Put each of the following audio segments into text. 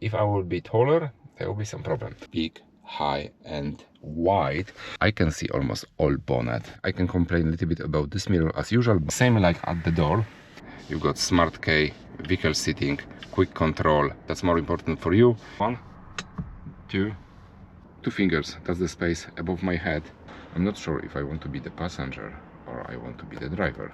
if I will be taller, there will be some problem. Big, high and wide. I can see almost all bonnet. I can complain a little bit about this mirror as usual. Same like at the door. You've got smart key, vehicle seating, quick control. That's more important for you. 1, 2 fingers. That's the space above my head. I'm not sure if I want to be the passenger or I want to be the driver.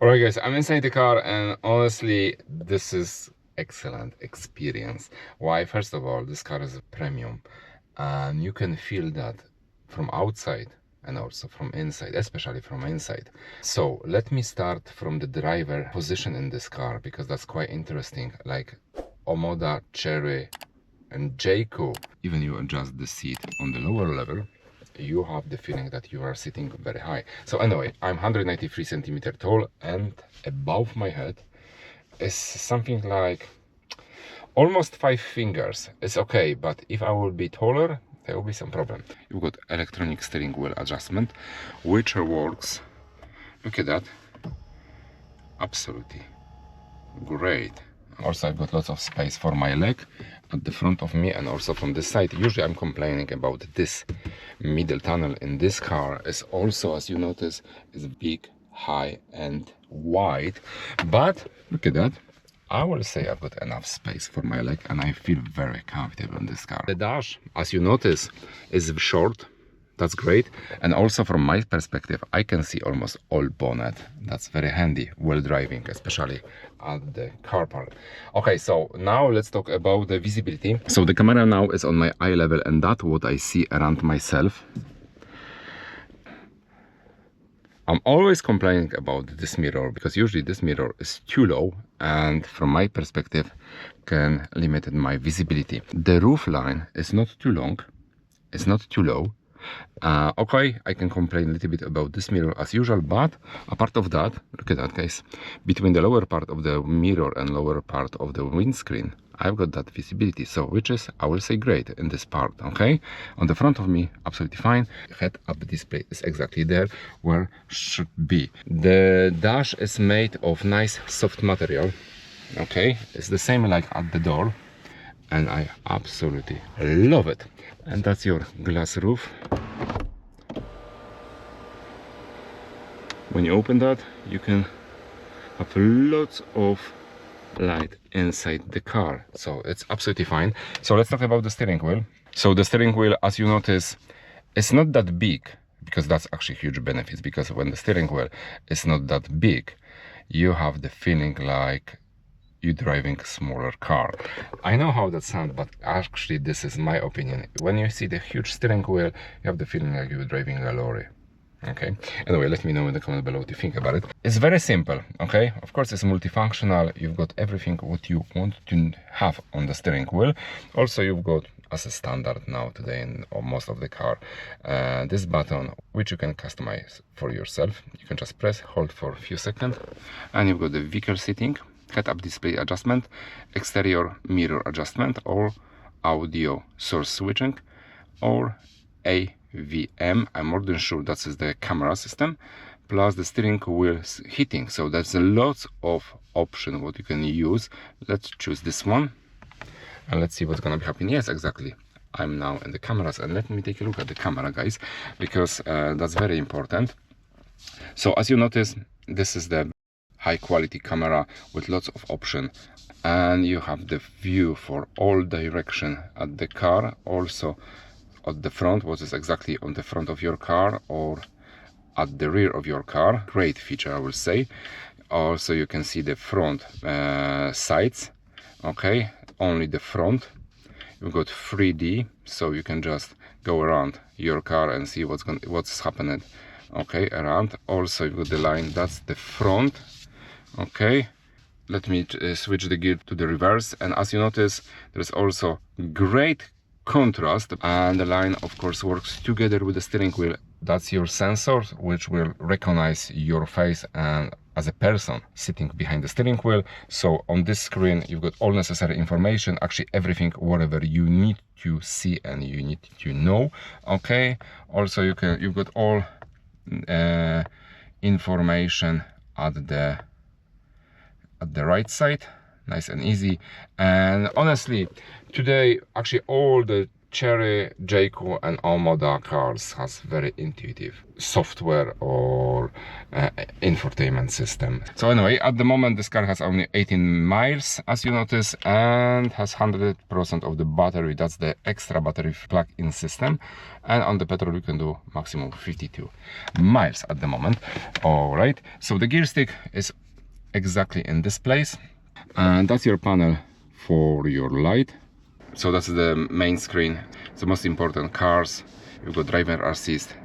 Alright guys, I'm inside the car and honestly this is excellent experience. Why? First of all, this car is a premium and you can feel that from outside and also from inside, especially from inside. So let me start from the driver position in this car because that's quite interesting. Like Omoda, Cherry and Jaecoo, even you adjust the seat on the lower level, you have the feeling that you are sitting very high. So anyway, I'm 193 centimeters tall and above my head is something like almost 5 fingers. It's okay, but if I will be taller, there will be some problem. You've got electronic steering wheel adjustment, which works. Look at that. Absolutely great. Also, I've got lots of space for my leg at the front of me and also from this side. Usually I'm complaining about this middle tunnel in this car. Is also, as you notice, is big, high and wide. But look at that. I will say I've got enough space for my leg and I feel very comfortable in this car. The dash, as you notice, is short. That's great. And also from my perspective, I can see almost all bonnet. That's very handy while driving, especially at the car park. Okay, so now let's talk about the visibility. So the camera now is on my eye level and that's what I see around myself. I'm always complaining about this mirror because usually this mirror is too low and from my perspective can limit my visibility. The roof line is not too long, it's not too low. Okay, I can complain a little bit about this mirror as usual, but apart of that, look at that guys, between the lower part of the mirror and lower part of the windscreen, I've got that visibility, so which is, I will say, great in this part. Okay, on the front of me, absolutely fine. Head-up display is exactly there where should be. The dash is made of nice soft material. Okay, it's the same like at the door and I absolutely love it. And that's your glass roof. When you open that, you can have lots of light inside the car, so it's absolutely fine. So let's talk about the steering wheel. So the steering wheel, as you notice, it's not that big because that's actually huge benefits, because when the steering wheel is not that big, you have the feeling like you're driving a smaller car. I know how that sounds, but actually this is my opinion. When you see the huge steering wheel, you have the feeling like you're driving a lorry. Okay, anyway, let me know in the comment below what you think about it. It's very simple. Okay, of course it's multifunctional. You've got everything what you want to have on the steering wheel. Also, you've got, as a standard now today in most of the car, this button which you can customize for yourself. You can just press, hold for a few seconds, and you've got the vehicle seating, head-up display adjustment, exterior mirror adjustment, or audio source switching, or AVM. I'm more than sure that is the camera system, plus the steering wheel heating. So that's a lot of option what you can use. Let's choose this one and let's see what's gonna be happening. Yes, exactly. I'm now in the cameras and let me take a look at the camera, guys, because that's very important. So as you notice, this is the high quality camera with lots of options, and you have the view for all direction at the car, also at the front, what is exactly on the front of your car or at the rear of your car. Great feature, I will say. Also you can see the front sides. Okay, only the front. You've got 3D, so you can just go around your car and see what's happening, okay, around. Also you've got the line, that's the front. Okay, let me switch the gear to the reverse, and as you notice, there's also great contrast, and the line of course works together with the steering wheel. That's your sensor which will recognize your face and as a person sitting behind the steering wheel. So on this screen you've got all necessary information, actually everything whatever you need to see and you need to know. Okay, also you've got all information at the at the right side, nice and easy. And honestly, today actually all the Chery, Jaecoo and Omoda cars has very intuitive software or infotainment system. So anyway, at the moment this car has only 18 miles, as you notice, and has 100% of the battery. That's the extra battery plug-in system. And on the petrol you can do maximum 52 miles at the moment. All right, so the gear stick is exactly in this place, and that's your panel for your light. So that's the main screen. The most important cars. You've got driver assist,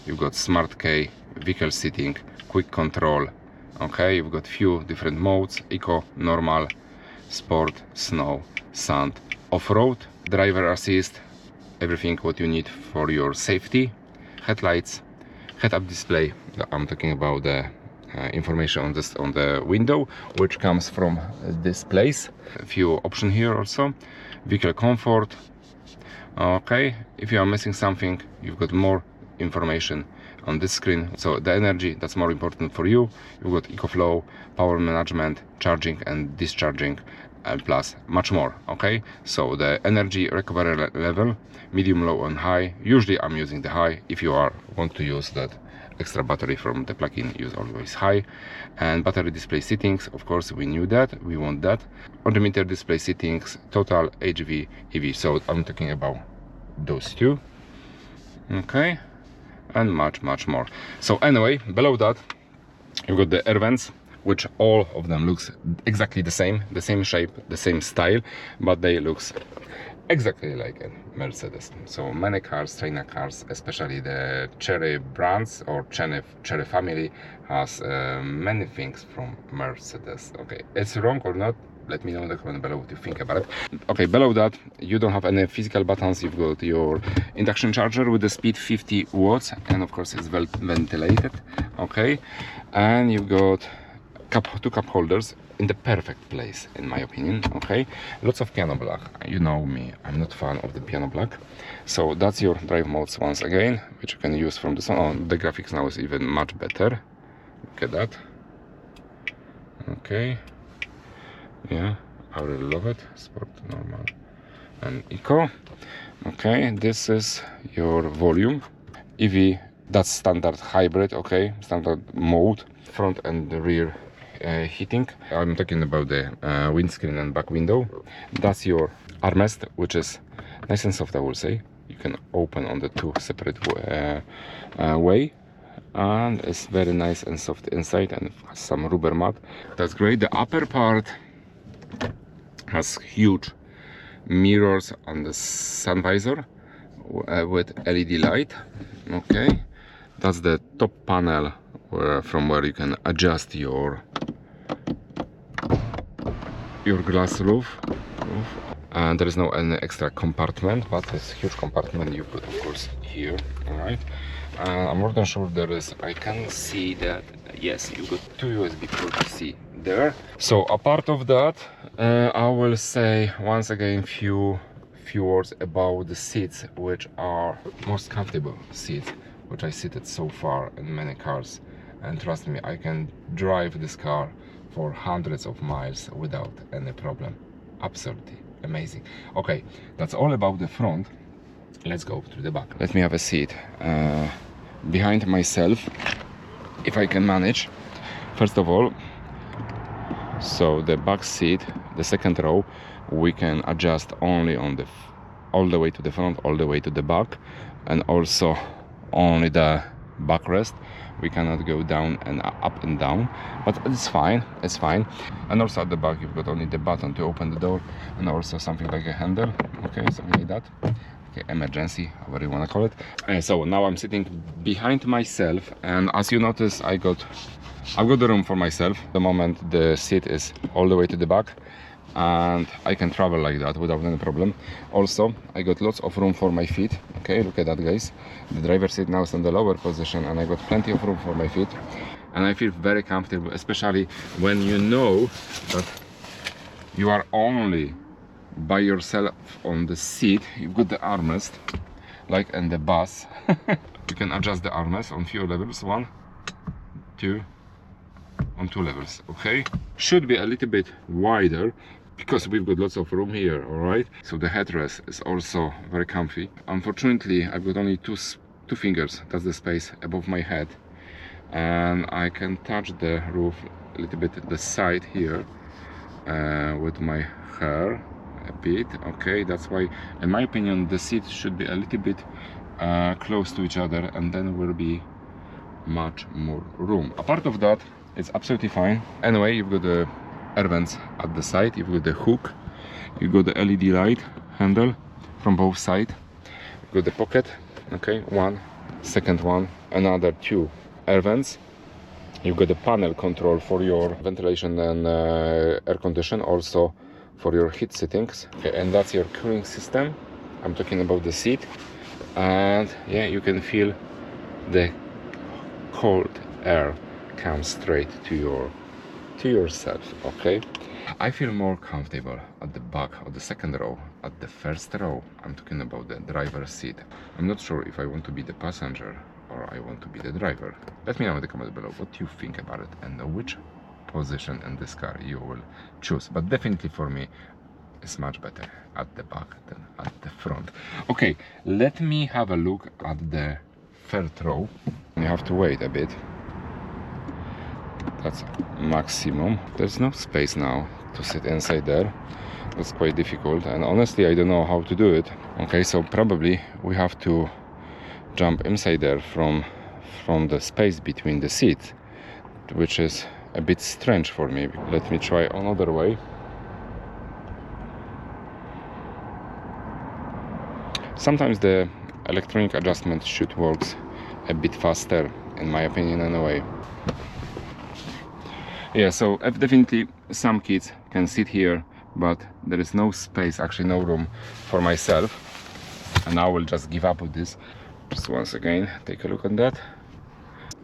you've got smart key, vehicle seating, quick control. Okay, you've got few different modes: eco, normal, sport, snow, sand, off-road. Driver assist, everything what you need for your safety. Headlights, head-up display. I'm talking about the information on the window, which comes from this place. A few options here also. Vehicle comfort. Okay, if you are missing something, you've got more information on this screen. So the energy, that's more important for you. You've got EcoFlow, power management, charging and discharging, and plus much more. Okay, so the energy recovery level, medium, low and high. Usually I'm using the high. If you want to use that extra battery from the plug-in, use always high. And battery display settings, of course we knew that, we want that. Odometer display settings, total, HV, EV. So I'm talking about those two. Okay, and much more. So anyway, below that you've got the air vents, which all of them looks exactly the same shape, the same style, but they looks exactly like a Mercedes. So many cars, China cars, especially the Chery brands or Chery family, has many things from Mercedes. Okay, it's wrong or not? Let me know in the comment below what you think about it. Okay, below that you don't have any physical buttons. You've got your induction charger with the speed 50 watts, and of course it's well ventilated. Okay, and you've got two cup holders in the perfect place, in my opinion. Okay, lots of piano black. You know me, I'm not fan of the piano black. So that's your drive modes once again, which you can use from the sun. Oh, the graphics now is even much better. Look at that. Okay, yeah, I really love it. Sport, normal and eco. Okay, this is your volume. EV, that's standard hybrid. Okay, standard mode, front and the rear heating. I'm talking about the windscreen and back window. That's your armrest, which is nice and soft, I will say. You can open on the two separate way, and it's very nice and soft inside, and has some rubber mat. That's great. The upper part has huge mirrors on the sun visor with LED light. Okay, that's the top panel from where you can adjust your glass roof. And there is no any extra compartment, but this huge compartment you put of course here. All right, I'm more than sure there is, I can see that, yes, you got two USB ports C there. So apart of that, I will say once again few words about the seats, which are most comfortable seats which I seated so far in many cars. And trust me, I can drive this car for hundreds of miles without any problem. Absolutely amazing. Okay, that's all about the front. Let's go to the back. Let me have a seat behind myself, if I can manage. First of all, so the back seat, the second row, we can adjust only on the all the way to the front, all the way to the back, and also only the backrest. We cannot go down and up and down, but it's fine, it's fine. And also at the back you've got only the button to open the door, and also something like a handle. Okay, something like that. Okay, emergency, whatever you want to call it. And so now I'm sitting behind myself, and as you notice, I've got the room for myself. At the moment the seat is all the way to the back, and I can travel like that without any problem. Also, I got lots of room for my feet. Okay, look at that, guys. The driver's seat now is in the lower position, and I got plenty of room for my feet, and I feel very comfortable, especially when you know that you are only by yourself on the seat. You've got the armrest, like in the bus. You can adjust the armrest on few levels, 1, 2, on 2 levels. Okay, should be a little bit wider because we've got lots of room here. All right, so the headrest is also very comfy. Unfortunately, I've got only two fingers, that's the space above my head, and I can touch the roof a little bit at the side here with my hair a bit. Okay, that's why in my opinion the seats should be a little bit close to each other, and then will be much more room. Apart of that, it's absolutely fine. Anyway, you've got the air vents at the side, you've got the hook, you've got the LED light handle from both sides, you've got the pocket, okay, one, second one, another 2 air vents. You've got the panel control for your ventilation and air condition, also for your heat settings. Okay, and that's your cooling system. I'm talking about the seat, and yeah, you can feel the cold air come straight to yourself. Okay, I feel more comfortable at the back of the second row. At the first row, I'm talking about the driver's seat. I'm not sure if I want to be the passenger or I want to be the driver. Let me know in the comments below what you think about it and which position in this car you will choose. But definitely for me, it's much better at the back than at the front. Okay, let me have a look at the third row. You have to wait a bit. That's maximum. There's no space now to sit inside there. That's quite difficult, and honestly I don't know how to do it. Okay, so probably we have to jump inside there from the space between the seats, which is a bit strange for me. Let me try another way. Sometimes the electronic adjustment should work a bit faster, in my opinion anyway. Yeah, so definitely some kids can sit here, but there is no space, actually no room for myself, and I will just give up with this. Just once again, take a look at that.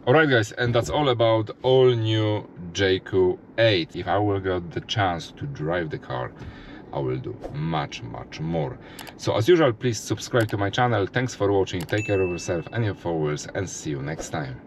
Alright guys, and that's all about all new Jaecoo 8. If I will get the chance to drive the car, I will do much more. So as usual, please subscribe to my channel. Thanks for watching, take care of yourself and your followers, and see you next time.